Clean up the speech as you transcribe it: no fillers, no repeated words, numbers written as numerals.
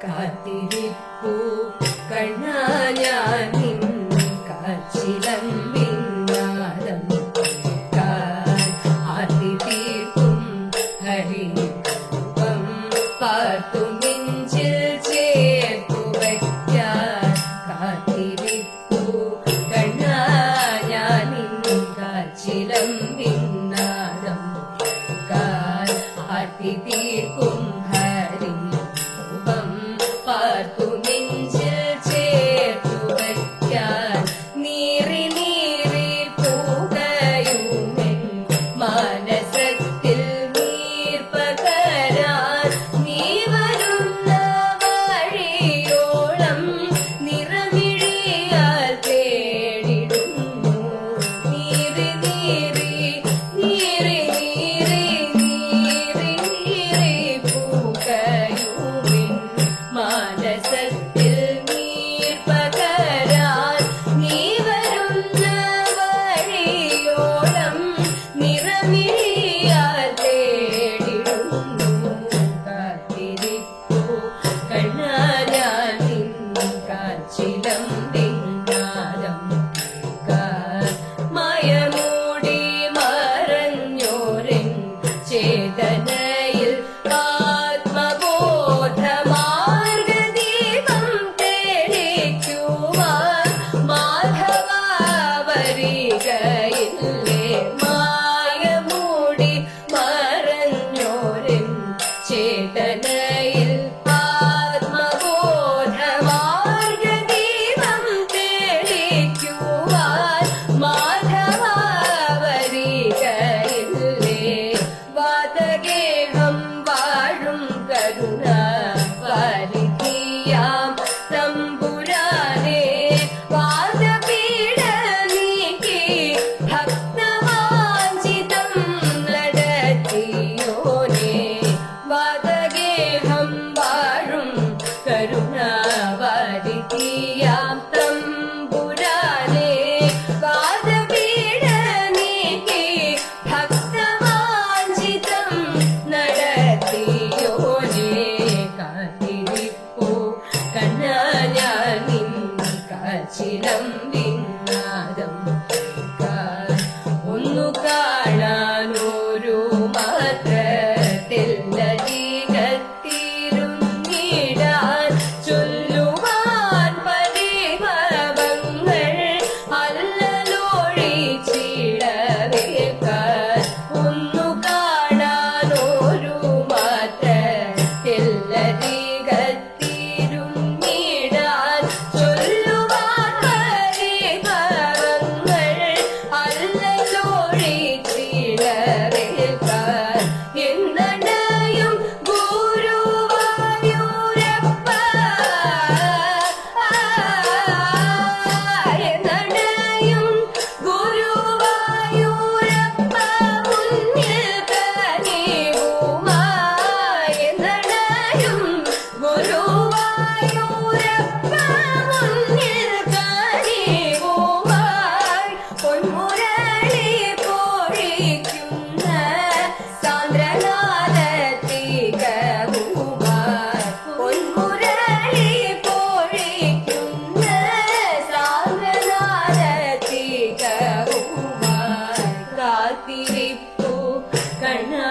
കാത്തിരിപ്പൂ കണ്ണാ ഞാൻ നിൻ കാച്ചിലമ്പിന്നാദം ആർത്തി തീർക്കും ഹരിരൂപം പാർത്തു നെഞ്ചിൽ ചേർത്തു വയ്ക്കാൻ കാത്തിരിപ്പൂ കണ്ണാ ഞാൻ നിൻ കാച്ചിലമ്പിന്നാദം ആർത്തി തീർക്കും പാർത്തു നെഞ്ചിൽ ചേർത്തു വയ്ക്കാൻ നീറി നീറി പൂകയുമെൻ മാനസത്തിൽ നീർ പകരാൻ നീ വരുന്ന വഴിയോളം നിറമിഴിയാൽ തേടിടുന്നു നീറി നീറി നീറി നീറി നീറി നീറി പൂകയുമെൻ മാനസത്തിൽ നീർ പകരാൻ നീ വരുന്ന വഴിയോളം നിറമിഴിയാൽ തേടിടുന്നു കാത്തിരിപ്പൂ കണ്ണാ ഞാൻ നിൻ കാച്ചിലമ്പിന്നാദം മയമൂടി മറഞ്ഞോരൻ ചേതനയിൽ ചേതനയിൽ ആത്മബോധമാർഗദീപം തെളിക്കുവാൻ മാധവ വരികയില്ലേ വാതഗേഹം വാഴും കരുണ വാരിധിയാം തമ്പുരാനെ വാദപീഠ നീക്കി ഭക്തവാഞ്ചിതം നടത്തിയോനെ വാതഗേഹം വാഴും കരുണാവാരിധിയാം തമ്പുരാനെ വാദപീഠ നീക്കി ഭക്തവാഞ്ചിതം നടത്തിയോനെ കാത്തിരിപ്പൂ കണ്ണാ ഞാൻ നിൻ കാച്ചിലമ്പിന്നാദം ഒന്നു കാണാനൊരു മാത്രത്തിൽ നദികത്തിരുന്നിടാൻ ചൊല്ലുവാൻ പരിഭവങ്ങൾ അല്ലലൊഴിച്ചിടവേൽക്കാൻ ഒന്നു കാണാനൊരു മാത്രത്തിൽ നദികത്തിരുന്നിടാൻ ചൊല്ലുവാൻ പരിഭവങ്ങൾ അല്ലലൊഴിച്ചിടവേൽക്കാൻ എന്നടയും ഗുരുവായൂരപ്പ എന്നടയും ഗുരുവായൂരപ്പ മുന്നിൽ കനിവുമായി എന്നടയും ഗുരുവായൂരപ്പ മുന്നിൽ കനിവുമായി പൊന്മുരളി പൊഴിക്കുന്ന സാന്ദ്രനാദത്തികവുമായി പൊന്മുരളി പൊഴിക്കുന്ന സാന്ദ്രനാദത്തികവുമായി കാത്തിരിപ്പൂ കണ്ണാ